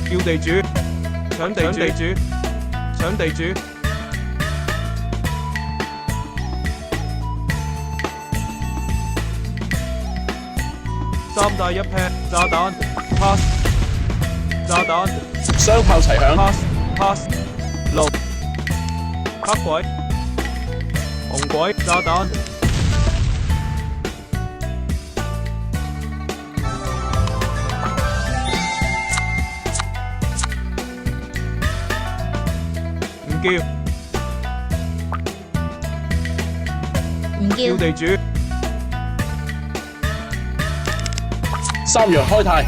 叫地主，搶地主，搶地主。三大一 pair 炸彈 pass， 炸彈雙炮齊響 pass， 路黑鬼紅鬼炸彈唔叫地主。三陽開泰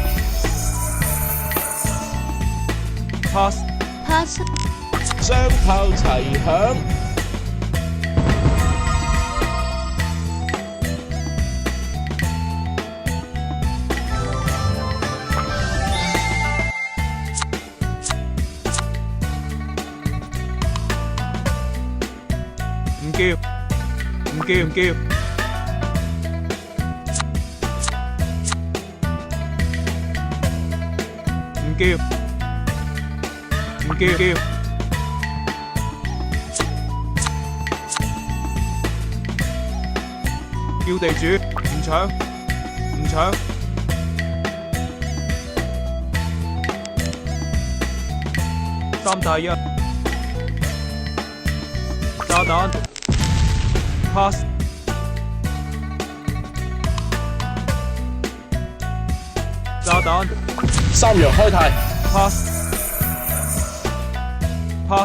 pass， 雙炮齊響唔叫地主唔搶三大一炸彈 pass， 炸彈三陽開泰 pass， 三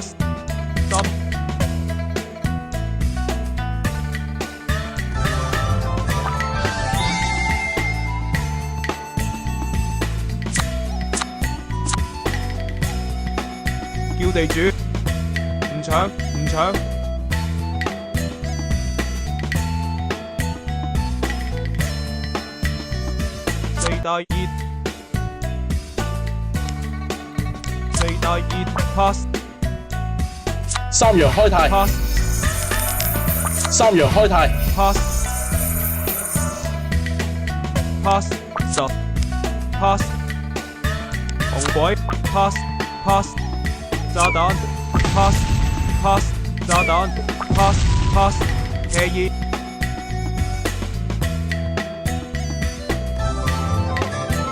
叫地主唔搶四大二 pass， 三陽開泰 pass， 三陽開泰 pass， 10 pass， 紅鬼 pass， 炸彈 pass， 炸彈 pass， 騎二